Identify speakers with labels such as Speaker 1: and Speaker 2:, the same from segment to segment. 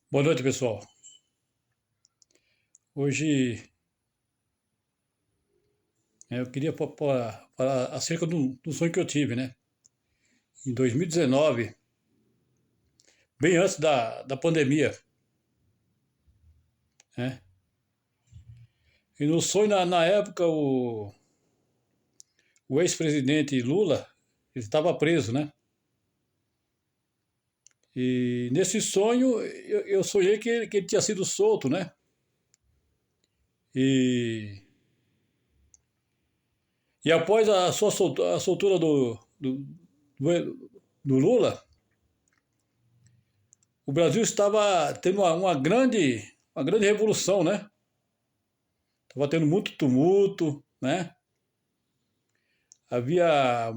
Speaker 1: Boa noite, pessoal. Hoje eu queria falar acerca do sonho que eu tive, né? Em 2019, bem antes da pandemia, né? E no sonho, na época, o ex-presidente Lula, ele estava preso, né? E nesse sonho, eu sonhei que ele tinha sido solto, né? E, e após a soltura do, do Lula, o Brasil estava tendo uma grande revolução, né? Estava tendo muito tumulto, né? Havia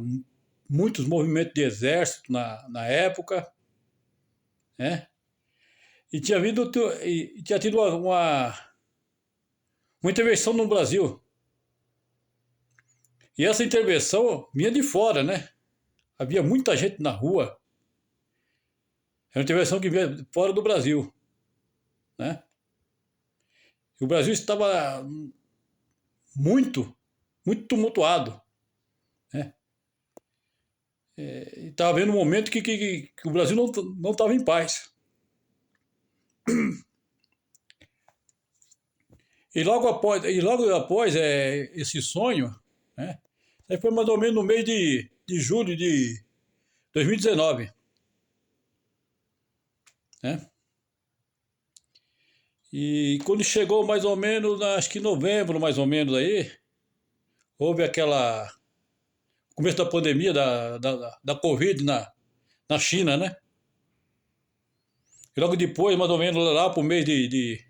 Speaker 1: muitos movimentos de exército na época, né? E tinha tido uma intervenção no Brasil. E essa intervenção vinha de fora, né? Havia muita gente na rua. Era uma intervenção que vinha fora do Brasil, né? E o Brasil estava muito, muito tumultuado, né? E estava vendo um momento que o Brasil não estava em paz. E logo após esse sonho, né? Aí foi mais ou menos no mês de julho de 2019, né? E quando chegou mais ou menos, acho que em novembro, mais ou menos aí, houve aquela começo da pandemia da Covid na China, né? E logo depois, mais ou menos lá pro mês de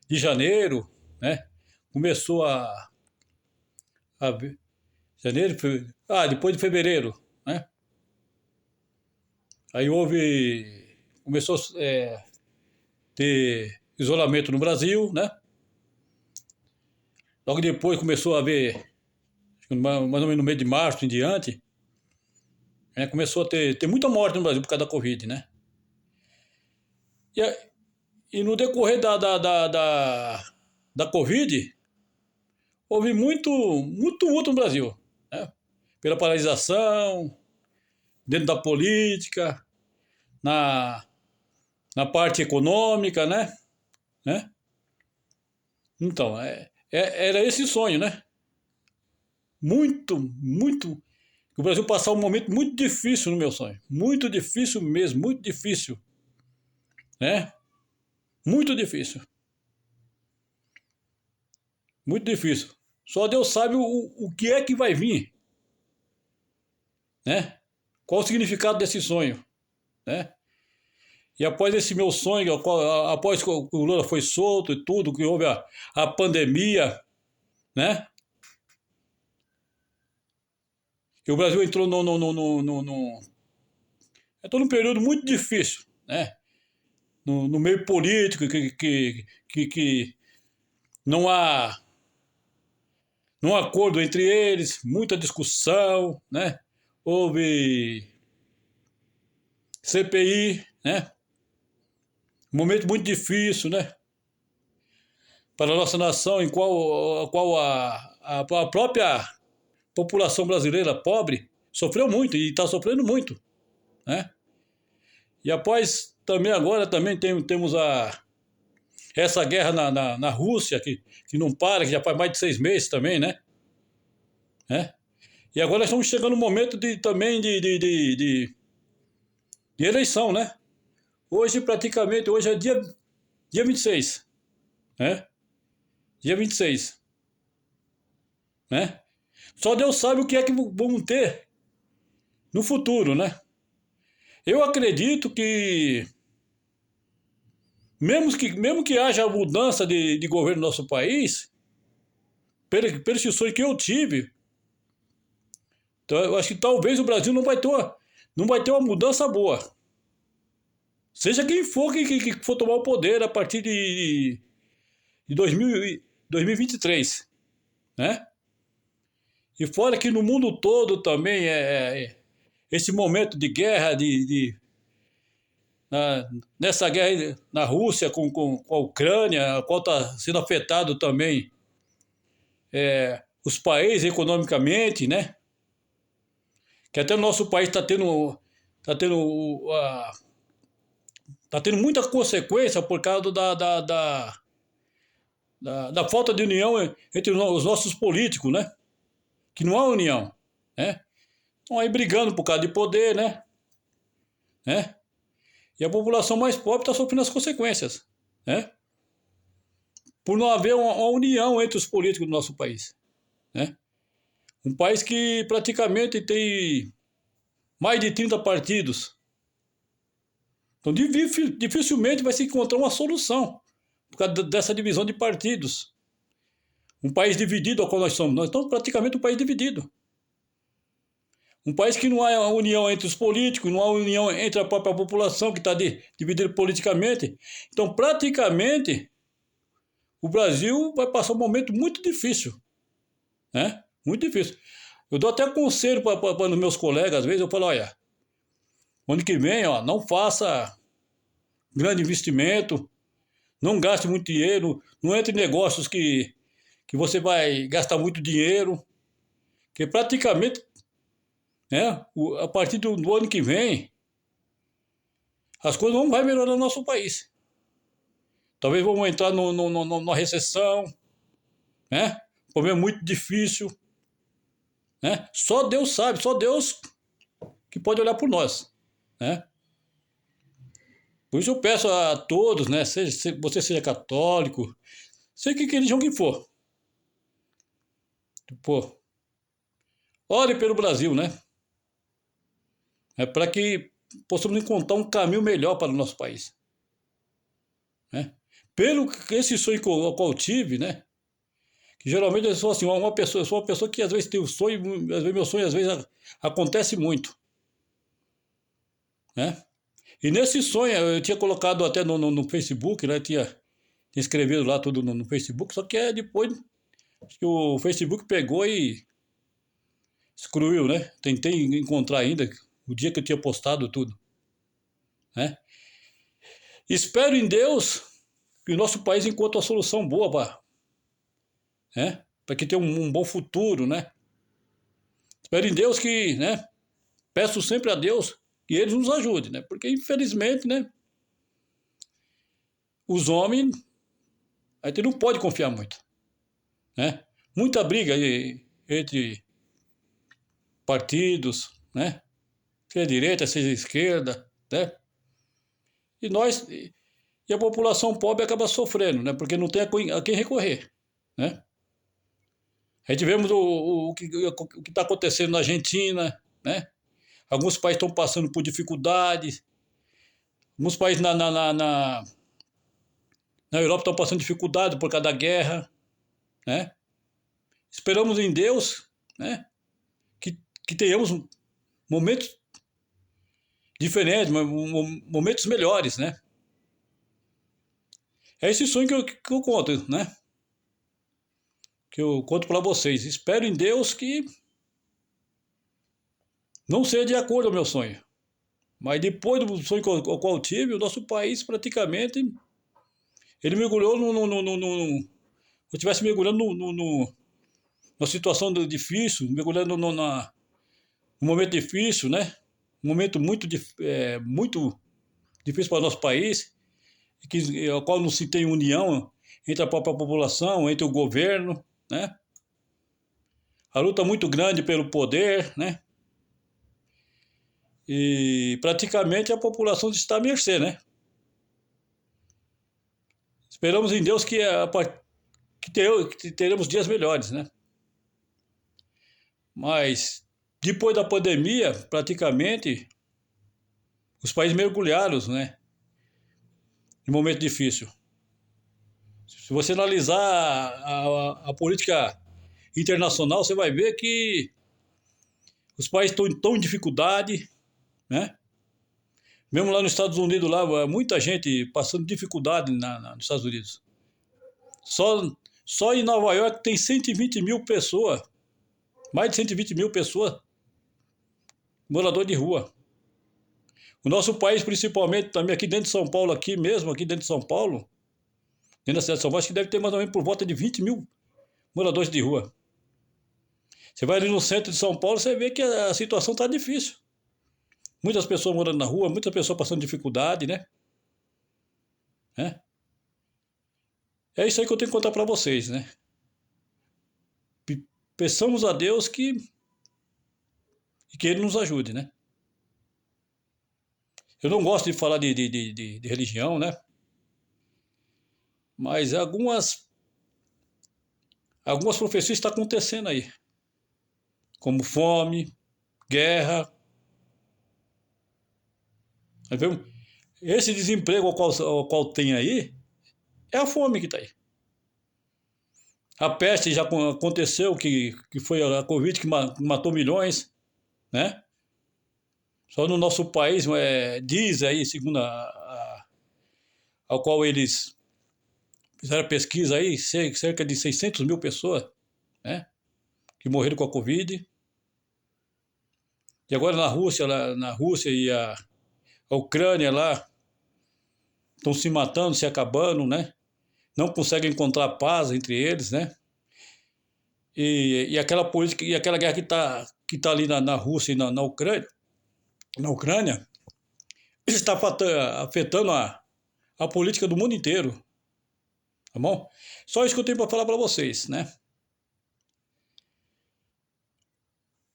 Speaker 1: janeiro, né? Começou a janeiro, depois de fevereiro, né? Aí começou a ter isolamento no Brasil, né? Logo depois começou a haver, mais ou menos no mês de março em diante, né? Começou a ter muita morte no Brasil por causa da Covid, né? E, e no decorrer da Covid, houve muito tumulto no Brasil, né? Pela paralisação, dentro da política, na, na parte econômica, né? Então, era esse sonho, né? Muito. O Brasil passar um momento muito difícil no meu sonho. Muito difícil mesmo, muito difícil, né? Muito difícil. Muito difícil. Só Deus sabe o que é que vai vir, né? Qual o significado desse sonho, né? E após esse meu sonho, após que o Lula foi solto e tudo, que houve a pandemia, né? E o Brasil entrou entrou num período muito difícil, né? No meio político, que não há um acordo entre eles, muita discussão, né? Houve CPI, né? Um momento muito difícil, né? Para a nossa nação, em qual a própria população brasileira pobre sofreu muito e está sofrendo muito, né? E após também agora também temos essa guerra na Rússia que não para, que já faz mais de 6 meses também, né? E agora nós estamos chegando no momento também de eleição, né? Hoje é dia 26, né? Dia 26, né? Só Deus sabe o que é que vamos ter no futuro, né? Eu acredito que mesmo que haja mudança de governo no nosso país, pelo esse sonho que eu tive, então eu acho que talvez o Brasil não vai ter uma mudança boa. Seja quem for que for tomar o poder a partir de 2023, né? E fora que no mundo todo também esse momento de guerra nessa guerra aí na Rússia com a Ucrânia, a qual está sendo afetado também os países economicamente, né? Que até o nosso país tá tendo, tá tendo muita consequência por causa da falta de união entre os nossos políticos, né? Que não há união, né? Estão aí brigando por causa de poder, né? E a população mais pobre está sofrendo as consequências, né? Por não haver uma união entre os políticos do nosso país, né? Um país que praticamente tem mais de 30 partidos. Então, dificilmente vai se encontrar uma solução por causa dessa divisão de partidos. Um país dividido, ao qual nós somos. Nós estamos praticamente um país dividido. Um país que não há união entre os políticos, não há união entre a própria população, que está dividida politicamente. Então, praticamente, o Brasil vai passar um momento muito difícil, né? Muito difícil. Eu dou até conselho para os meus colegas, às vezes eu falo, olha, ano que vem, ó, não faça grande investimento, não gaste muito dinheiro, não entre em negócios que você vai gastar muito dinheiro, que praticamente, né, a partir do ano que vem, as coisas não vão melhorar no nosso país. Talvez vamos entrar numa recessão, né? Um problema muito difícil, né? Só Deus sabe, só Deus que pode olhar por nós, né? Por isso eu peço a todos, né? Você seja católico, seja que religião que for, pô, ore pelo Brasil, né? Para que possamos encontrar um caminho melhor para o nosso país, né? Pelo que esse sonho que eu tive, né? Que geralmente eu sou assim, eu sou uma pessoa que às vezes tem o sonho, às vezes meu sonho às vezes acontece muito, né? E nesse sonho eu tinha colocado até no Facebook, né? Tinha escrevido lá tudo no Facebook, só que depois que o Facebook pegou e excluiu, né? Tentei encontrar ainda o dia que eu tinha postado tudo, né? Espero em Deus que o nosso país encontre uma solução boa para que tenha um bom futuro, né? Espero em Deus que, né? Peço sempre a Deus que Ele nos ajude, né? Porque infelizmente, né? Os homens, a gente não pode confiar muito, né? Muita briga aí entre partidos, né? Seja direita, seja esquerda, né? E a população pobre acaba sofrendo, né? Porque não tem a quem recorrer, né? A gente vemos o que está acontecendo na Argentina, né? Alguns países estão passando por dificuldades, alguns países na Europa estão passando dificuldade por causa da guerra, né? Esperamos em Deus, né? Que tenhamos momentos diferentes, momentos melhores, né? É esse sonho que eu conto, né? Que eu conto para vocês. Espero em Deus que não seja de acordo com o meu sonho. Mas depois do sonho qual eu tive, o nosso país praticamente, ele mergulhou eu estivesse mergulhando numa situação difícil, mergulhando num momento difícil, né? Um momento muito difícil para o nosso país, ao qual não se tem união entre a própria população, entre o governo, né? A luta muito grande pelo poder, né? E praticamente a população está à mercê, né? Esperamos em Deus que teremos dias melhores, né? Mas depois da pandemia, praticamente os países mergulharam, né? Em momento difícil. Se você analisar a política internacional, você vai ver que os países estão em dificuldade, né? Mesmo lá nos Estados Unidos, lá, muita gente passando dificuldade nos Estados Unidos. Só em Nova York tem 120 mil pessoas, mais de 120 mil pessoas, morador de rua. O nosso país, principalmente, também aqui dentro de São Paulo, aqui mesmo, aqui dentro de São Paulo, dentro da cidade de São Paulo, acho que deve ter mais ou menos por volta de 20 mil moradores de rua. Você vai ali no centro de São Paulo, você vê que a situação está difícil. Muitas pessoas morando na rua, muitas pessoas passando dificuldade, né? É, é isso aí que eu tenho que contar para vocês, né? Peçamos a Deus que Ele nos ajude, né? Eu não gosto de falar de religião, né? Mas algumas profecias estão acontecendo aí. Como fome, guerra. Tá vendo? Esse desemprego ao qual tem aí, é a fome que está aí. A peste já aconteceu, que foi a Covid que matou milhões, né? Só no nosso país, diz aí, segundo ao qual eles fizeram pesquisa aí, cerca de 600 mil pessoas, né? Que morreram com a Covid. E agora na Rússia e a Ucrânia lá estão se matando, se acabando, né? Não conseguem encontrar paz entre eles, né? E aquela política e aquela guerra que tá ali na Rússia e na Ucrânia está afetando a política do mundo inteiro, tá bom? Só isso que eu tenho para falar para vocês, né?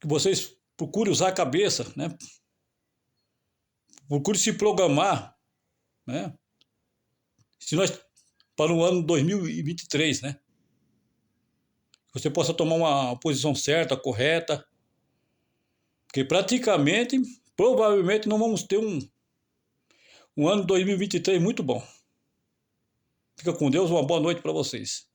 Speaker 1: Que vocês procurem usar a cabeça, né? Procurem se programar, né? Se nós para o ano 2023, né? Você possa tomar uma posição certa, correta, porque provavelmente não vamos ter um ano 2023 muito bom. Fica com Deus, uma boa noite para vocês.